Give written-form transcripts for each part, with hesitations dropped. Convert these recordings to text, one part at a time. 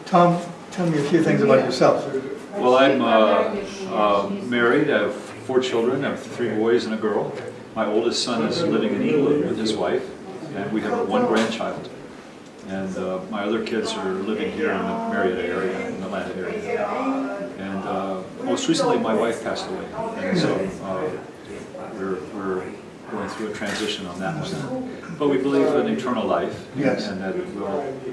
Tom, tell me a few things about yourself. Well, I'm married. I have 4 children. I have 3 boys and a girl. My oldest son is living in England with his wife, and we have 1 grandchild. And my other kids are living here in the Marietta area, in the Atlanta area. And most recently, my wife passed away, and so we're going through a transition on that one. But we believe in eternal life, Yes. and that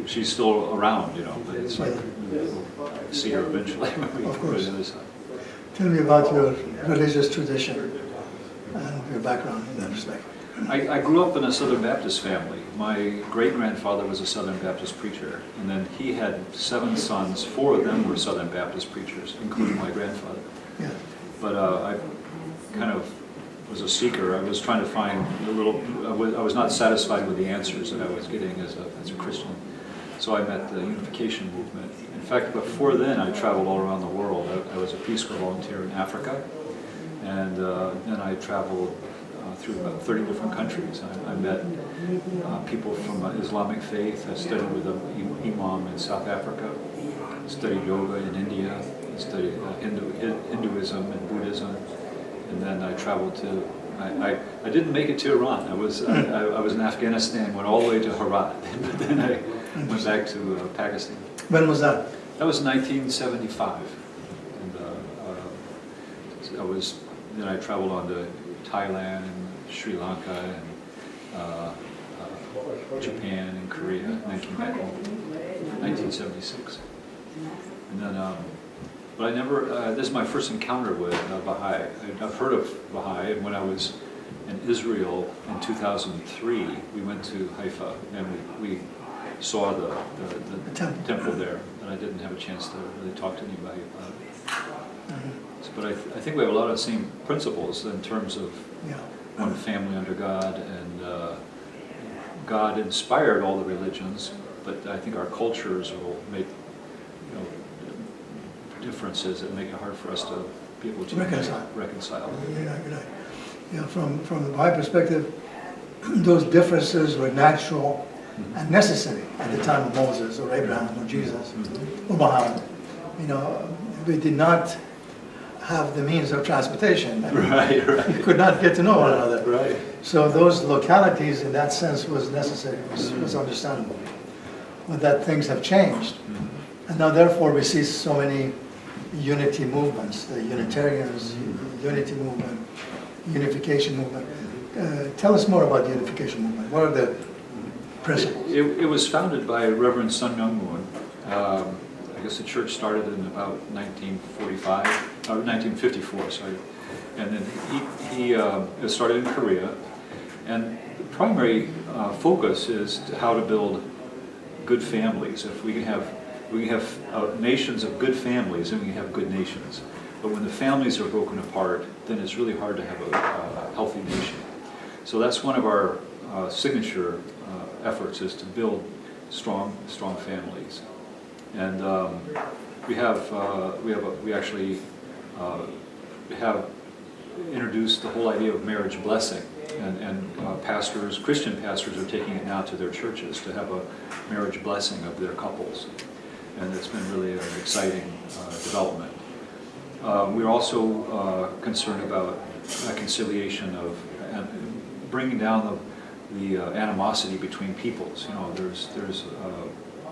she's still around, you know. But it's like we'll see her eventually when we Of go course. to the other side. Tell me about your religious tradition and your background in that respect. I grew up in a Southern Baptist family. My great-grandfather was a Southern Baptist preacher, and then he had 7 sons. 4 of them were Southern Baptist preachers, including my grandfather. Yeah. But I kind of was a seeker. I was trying to find a little, I was not satisfied with the answers that I was getting as a Christian. So I met the Unification movement. In fact, before then, I traveled all around the world. I was a Peace Corps volunteer in Africa, and then I traveled through about 30 different countries. I met people from Islamic faith. I studied with an imam in South Africa. I studied yoga in India. I studied Hinduism and Buddhism. And then I traveled to, I didn't make it to Iran. I was in Afghanistan, went all the way to Herat, but then I went back to Pakistan. When was that? That was 1975. And then I traveled on to Thailand and Sri Lanka and Japan and Korea, and then came back home in 1976. And then, but I never, this is my first encounter with Baha'i. I've heard of Baha'i, and when I was in Israel in 2003, we went to Haifa, and we saw the temple there, and I didn't have a chance to really talk to anybody about it. But I think we have a lot of the same principles in terms of one family under God, and God inspired all the religions, but I think our cultures will make differences that make it hard for us to be able to reconcile. Yeah, from the Baha'i perspective, those differences were natural and necessary at the time of Moses or Abraham or Jesus or Muhammad. We did not have the means of transportation. Right. We could not get to know one another. Right. So those localities, in that sense, was necessary, was understandable. But that things have changed. And now, therefore, we see so many unity movements, the Unitarians, Unity movement, Unification movement. Tell us more about the Unification movement. What are the principles? It was founded by Reverend Sun Myung Moon. I guess the church started in about 1954, sorry. And then he started in Korea. And the primary focus is how to build good families. If we can have nations of good families, then we can have good nations. But when the families are broken apart, then it's really hard to have a healthy nation. So that's one of our signature efforts, is to build strong families. And we actually have introduced the whole idea of marriage blessing, and pastors, Christian pastors, are taking it now to their churches to have a marriage blessing of their couples. And it's been really an exciting development. We're also concerned about reconciliation of bringing down the animosity between peoples. There's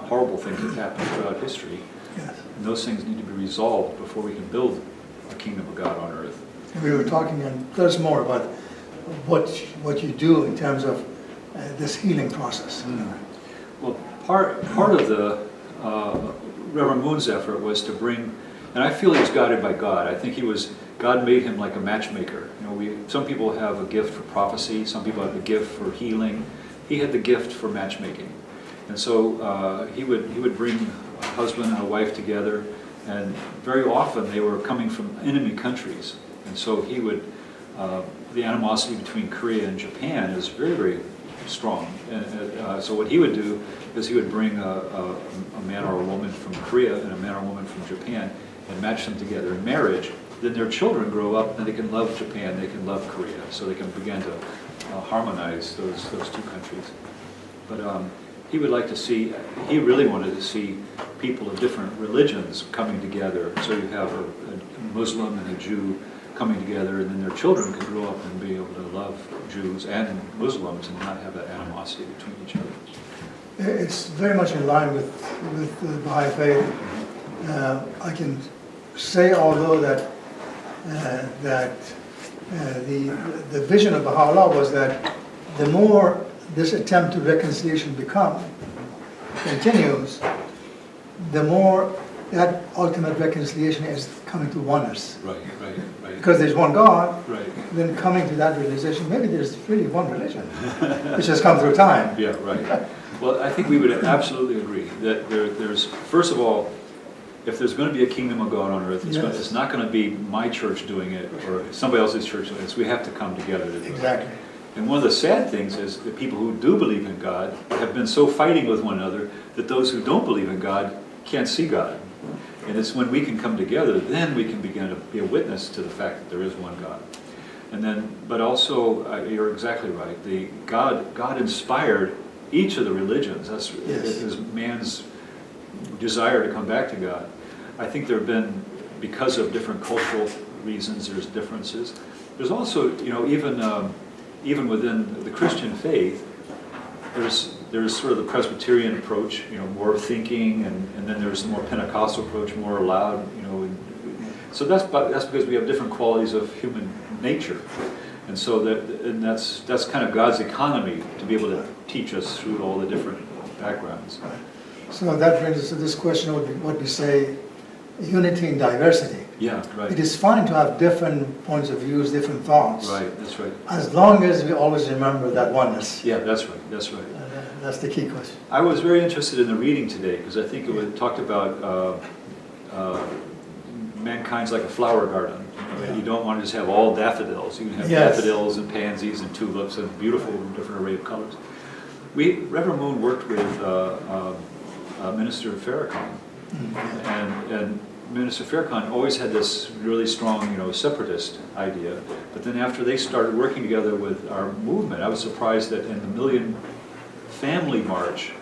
horrible things that happen throughout history, and those things need to be resolved before we can build a kingdom of God on earth. And we were talking, and there's more about what you do in terms of this healing process. Well, part of the Reverend Moon's effort was to bring, and I feel he's guided by God. I think God made him like a matchmaker. Some people have a gift for prophecy, some people have a gift for healing. He had the gift for matchmaking. And so he would bring a husband and a wife together, and very often they were coming from enemy countries. And so the animosity between Korea and Japan is very, very strong. And so what he would do is he would bring a man or a woman from Korea and a man or a woman from Japan and match them together in marriage. Then their children grow up and they can love Japan, they can love Korea, so they can begin to harmonize those two countries. But he would like to see, he really wanted to see people of different religions coming together. So you have a Muslim and a Jew coming together, and then their children can grow up and be able to love Jews and Muslims and not have that animosity between each other. It's very much in line with the Baha'i faith. I can say, although that the vision of Baha'u'llah was that the more this attempt to reconciliation continues, the more that ultimate reconciliation is coming to oneness. Right. Because there's one God, Right. then coming to that realization, maybe there's really one religion, which has come through time. Yeah, right. Well, I think we would absolutely agree that there's, first of all, if there's going to be a kingdom of God on earth, it's not going to be my church doing it or somebody else's church doing it. So we have to come together to do it. Exactly. And one of the sad things is that people who do believe in God have been so fighting with one another that those who don't believe in God can't see God. And it's when we can come together, then we can begin to be a witness to the fact that there is one God. And then, but also, you're exactly right. God inspired each of the religions. That's is man's desire to come back to God. I think there have been, because of different cultural reasons, there's differences. There's also, even within the Christian faith, there's sort of the Presbyterian approach, more thinking, and then there's the more Pentecostal approach, more allowed, So that's because we have different qualities of human nature, and so that's kind of God's economy to be able to teach us through all the different backgrounds. So that brings us to this question of what we say, unity in diversity. Yeah, right. It is fine to have different points of views, different thoughts. Right, that's right. As long as we always remember that oneness. Yeah, that's right, that's right. That's the key question. I was very interested in the reading today because I think it talked about mankind's like a flower garden. You don't want to just have all daffodils. You can have daffodils and pansies and tulips and beautiful different array of colors. Reverend Moon worked with Minister Farrakhan, and Minister Farrakhan always had this really strong, separatist idea. But then after they started working together with our movement, I was surprised that in the Million Family March,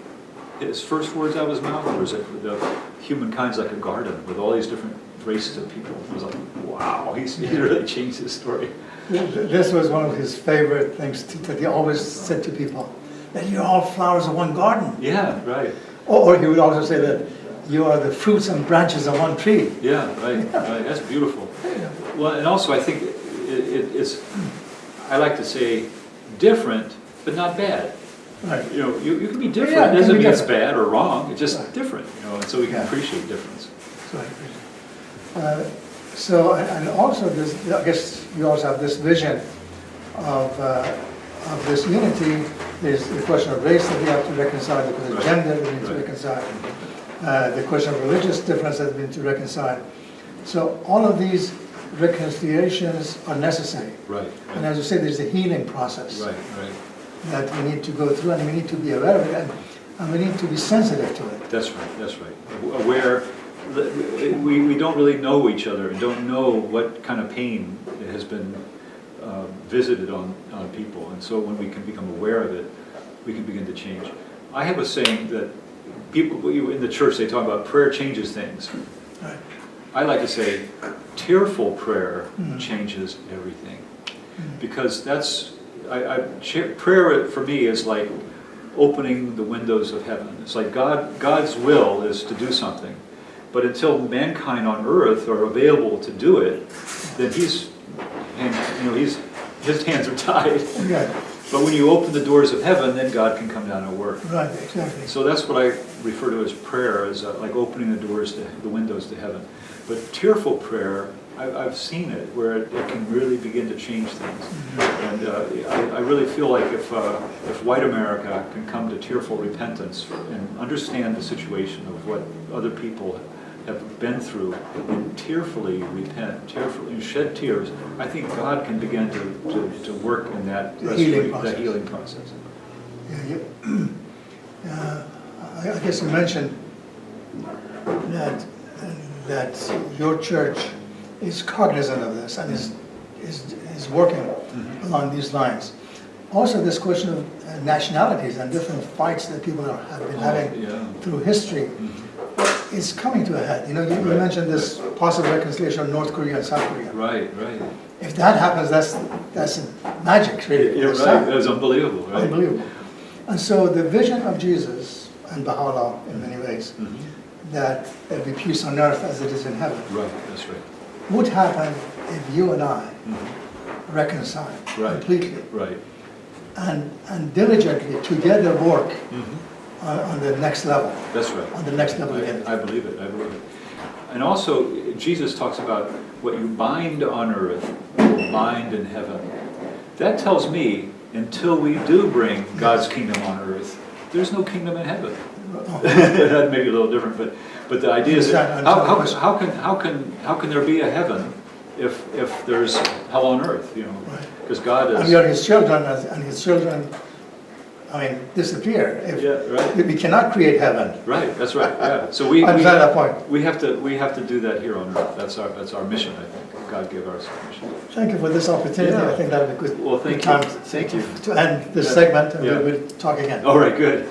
his first words out of his mouth was that the humankind's like a garden with all these different races of people. I was like, wow, he really changed his story. This was one of his favorite things that he always said to people, that you're all flowers of one garden. Yeah, right. Or he would also say that you are the fruits and branches of one tree. Yeah, right. That's beautiful. Well, and also I think it's, I like to say, different, but not bad. Right. You can be different. It doesn't mean it's bad or wrong. It's just different, and so we can appreciate difference. So, and also this, I guess you also have this vision of this unity. There's the question of race that we have to reconcile, the question of gender that we need to reconcile, the question of religious difference that we need to reconcile. So all of these reconciliations are necessary. Right. And as you say, there's a healing process. Right. That we need to go through, and we need to be aware of it, and we need to be sensitive to it. That's right. Aware that we don't really know each other and don't know what kind of pain has been visited on people. And so when we can become aware of it, we can begin to change. I have a saying that people in the church, they talk about prayer changes things. Right. I like to say tearful prayer changes everything. Because that's, prayer for me is like opening the windows of heaven. It's like God's will is to do something, but until mankind on earth are available to do it, then his hands are tied. Yeah. But when you open the doors of heaven, then God can come down and work. Right, exactly. So that's what I refer to as prayer, as like opening the doors to the windows to heaven. But tearful prayer, I've seen it where it can really begin to change things. And I really feel like if white America can come to tearful repentance and understand the situation of what other people have been through and tearfully repent, tearfully shed tears, I think God can begin to work in that healing process. I guess you mentioned that your church is cognizant of this and is working along these lines. Also, this question of nationalities and different fights that people have been having through history. is coming to a head. You know, you Right. mentioned this possible reconciliation of North Korea and South Korea. Right, right. If that happens, that's magic, really. You're It's right, not- that's unbelievable, right? Unbelievable. And so the vision of Jesus and Baha'u'llah in many ways, Mhm. that there'll be peace on earth as it is in heaven, Right, that's right. would happen if you and I Mhm. reconcile Right. completely Right. and diligently together work Mhm. on the next level, That's right. on the next level again. I believe it, I believe it. And also, Jesus talks about what you bind on earth, you will bind in heaven. That tells me, until we do bring God's kingdom on earth, there's no kingdom in heaven. That may be a little different, but the idea is, Understand the question. how can there be a heaven if there's hell on earth, you know? Right. Because God And is... we are his children, and his children, I mean, disappear. If Yeah, right. we cannot create heaven. Right, that's right, yeah. So we Understand that point. we have to do that here on earth. That's our mission, I think. God gave us a mission. Thank you for this opportunity. Yeah. I think that would be good. Well, thank good time you. Thank you. to end this Yeah. segment, and Yeah. we'll talk again. All right, good.